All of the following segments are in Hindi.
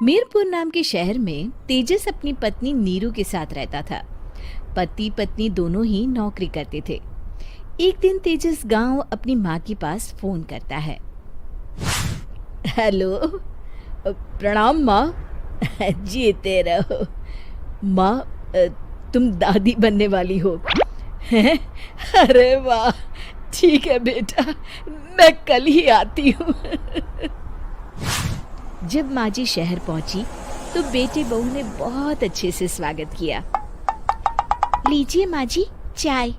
मीरपुर नाम के शहर में तेजस अपनी पत्नी नीरू के साथ रहता था। पति पत्नी दोनों ही नौकरी करते थे। एक दिन तेजस गांव अपनी माँ के पास फोन करता है। हेलो, प्रणाम माँ। जीते रहो माँ, तुम दादी बनने वाली हो हैं? अरे वाह, ठीक है बेटा, मैं कल ही आती हूँ। जब माँ जी शहर पहुंची तो बेटे बहू ने बहुत अच्छे से स्वागत किया। लीजिए माँ जी, चाय।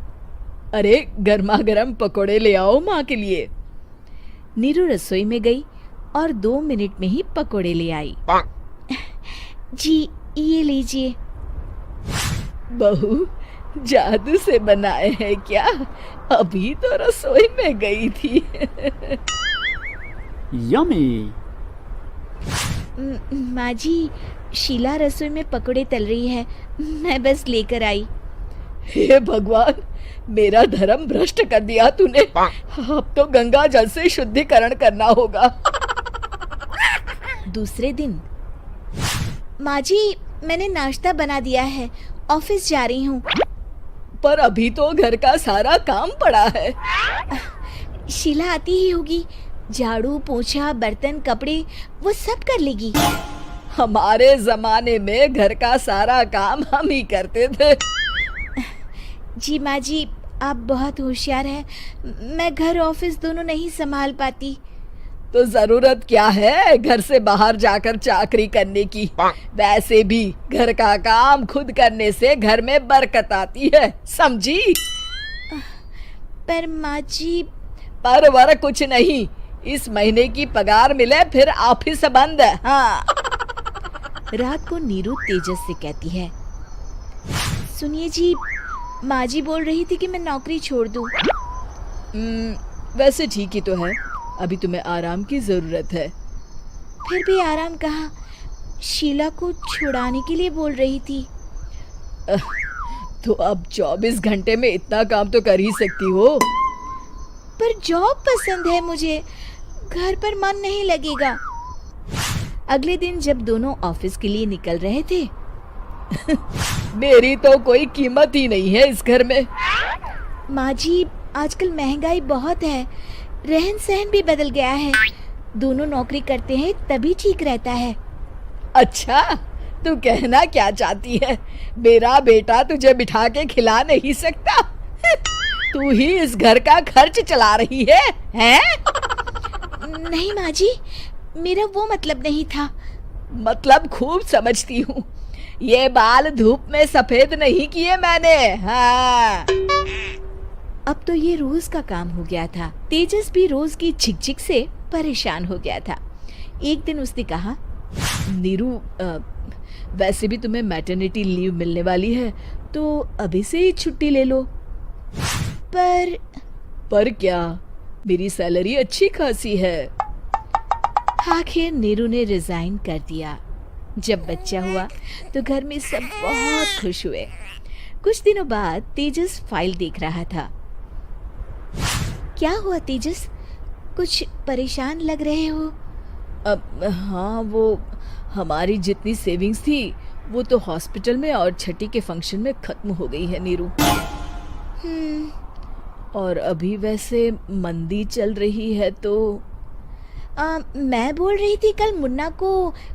अरे गर्मा गर्म पकोड़े ले आओ माँ के लिए। नीरू रसोई में गई और 2 मिनट में ही पकोड़े ले आई। जी ये लीजिए। बहू जादू से बनाए हैं क्या? अभी तो रसोई में गई थी। यम्मी। माँ जी, शीला रसोई में पकोड़े तल रही है, मैं बस लेकर आई। हे भगवान, मेरा धर्म भ्रष्ट कर दिया तूने। अब तो गंगा जल से शुद्धिकरण करना होगा। दूसरे दिन, माँ जी मैंने नाश्ता बना दिया है, ऑफिस जा रही हूँ। पर अभी तो घर का सारा काम पड़ा है। शीला आती ही होगी, झाड़ू पोछा बर्तन कपड़े वो सब कर लेगी। हमारे जमाने में घर का सारा काम हम ही करते थे। जी माँ जी, आप बहुत होशियार हैं, मैं घर ऑफिस दोनों नहीं संभाल पाती। तो जरूरत क्या है घर से बाहर जाकर चाकरी करने की? वैसे भी घर का काम खुद करने से घर में बरकत आती है, समझी? पर माँ जी। पर वर कुछ नहीं, इस महीने की पगार मिले फिर ऑफिस बंद। हाँ। रात को नीरू तेजस से कहती है, सुनिए जी, माँ जी बोल रही थी कि मैं नौकरी छोड़ दूं। वैसे ठीक ही तो है, अभी तुम्हें आराम की जरूरत है। फिर भी आराम कहाँ, शीला को छुड़ाने के लिए बोल रही थी। तो अब 24 घंटे में इतना काम तो कर ही सकती हो। पर जॉब पसंद है मुझे, घर पर मन नहीं लगेगा। अगले दिन जब दोनों ऑफिस के लिए निकल रहे थे, मेरी तो कोई कीमत ही नहीं है इस घर में। माँ जी, आजकल महंगाई बहुत है, रहन सहन भी बदल गया है, दोनों नौकरी करते हैं तभी ठीक रहता है। अच्छा, तू कहना क्या चाहती है? मेरा बेटा तुझे बिठा के खिला नहीं सकता? तू ही इस घर का खर्च चला रही है, हैं? नहीं माँ जी, मेरा वो मतलब नहीं था। मतलब खूब समझती हूँ, ये बाल धूप में सफेद नहीं किए मैंने। हाँ। अब तो ये रोज का काम हो गया था। तेजस भी रोज की झिकझिक से परेशान हो गया था। एक दिन उसने कहा, नीरू, वैसे भी तुम्हें मैटरनिटी लीव मिलने वाली है, तो अभी से ही छुट्टी ले लो। पर क्या, मेरी सैलरी अच्छी खासी है। आखिर नीरू ने रिजाइन कर दिया। जब बच्चा हुआ तो घर में सब बहुत खुश हुए। कुछ दिनों बाद तेजस फाइल देख रहा था। क्या हुआ तेजस, कुछ परेशान लग रहे हो? हाँ, वो हमारी जितनी सेविंग्स थी वो तो हॉस्पिटल में और छठी के फंक्शन में खत्म हो गई है नीरू। और अभी वैसे मंदी चल रही है तो मैं बोल रही थी कल मुन्ना को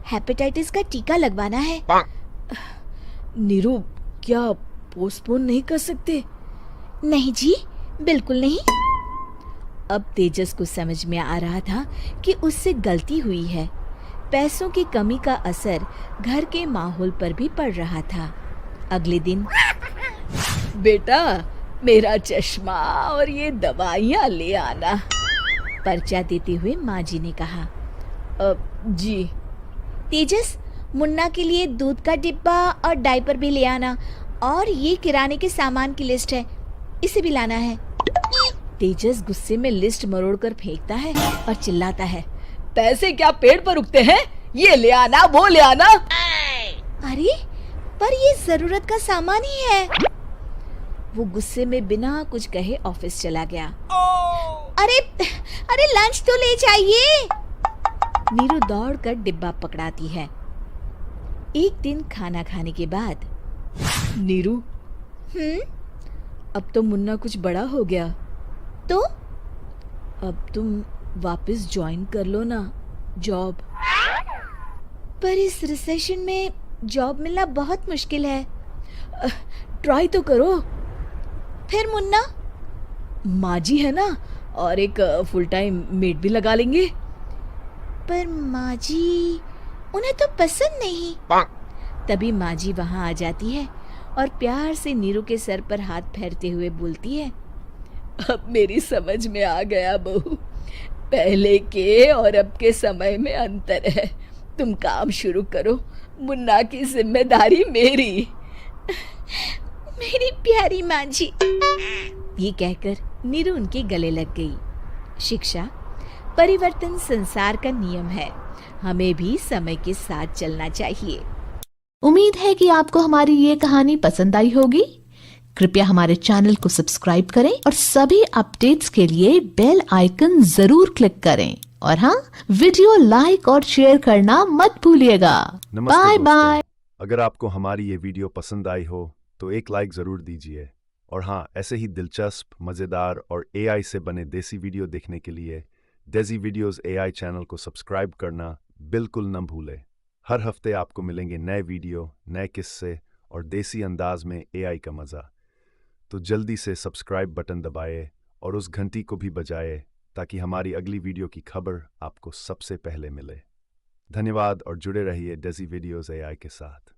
हेपेटाइटिस का टीका लगवाना है। नीरू, क्या पोस्टपोन नहीं कर सकते? नहीं जी, बिल्कुल नहीं। अब तेजस को समझ में आ रहा था कि उससे गलती हुई है। पैसों की कमी का असर घर के माहौल पर भी पड़ रहा था। अगले दिन, बेटा मेरा चश्मा और ये दवाइयाँ ले आना, पर्चा देते हुए माँ जी ने कहा। जी। तेजस, मुन्ना के लिए दूध का डिब्बा और डायपर भी ले आना, और ये किराने के सामान की लिस्ट है, इसे भी लाना है। तेजस गुस्से में लिस्ट मरोड़कर फेंकता है और चिल्लाता है, पैसे क्या पेड़ पर उगते हैं? ये ले आना, वो ले आना। अरे पर ये जरूरत का सामान ही है। वो गुस्से में बिना कुछ कहे ऑफिस चला गया। अरे लंच तो ले जाइए। नीरू दौड़कर डिब्बा पकड़ाती है। एक दिन खाना खाने के बाद, नीरू, अब तो मुन्ना कुछ बड़ा हो गया, तो अब तुम वापस ज्वाइन कर लो ना जॉब। पर इस रिसेशन में जॉब मिलना बहुत मुश्किल है। ट्राई तो करो। फिर मुन्ना, माँ जी है ना, और एक फुल टाइम मेड भी लगा लेंगे। पर माँ जी, उन्हें तो पसंद नहीं। तभी माँ जी वहाँ आ जाती है और प्यार से नीरू के सर पर हाथ फेरते हुए बोलती है, अब मेरी समझ में आ गया बहू, पहले के और अब के समय में अंतर है। तुम काम शुरू करो, मुन्ना की जिम्मेदारी मेरी। मेरी प्यारी माँ जी, ये कहकर नीरू उनके गले लग गई। शिक्षा, परिवर्तन संसार का नियम है, हमें भी समय के साथ चलना चाहिए। उम्मीद है कि आपको हमारी ये कहानी पसंद आई होगी। कृपया हमारे चैनल को सब्सक्राइब करें और सभी अपडेट्स के लिए बेल आइकन जरूर क्लिक करें। और हाँ, वीडियो लाइक और शेयर करना मत भूलिएगा। Bye bye. अगर आपको हमारी ये वीडियो पसंद आई हो तो एक लाइक ज़रूर दीजिए। और हाँ, ऐसे ही दिलचस्प, मज़ेदार और एआई से बने देसी वीडियो देखने के लिए डेज़ी वीडियोज़ एआई चैनल को सब्सक्राइब करना बिल्कुल न भूलें। हर हफ्ते आपको मिलेंगे नए वीडियो, नए किस्से और देसी अंदाज में एआई का मज़ा। तो जल्दी से सब्सक्राइब बटन दबाएं और उस घंटी को भी बजाएं ताकि हमारी अगली वीडियो की खबर आपको सबसे पहले मिले। धन्यवाद और जुड़े रहिए डेज़ी वीडियोज़ एआई के साथ।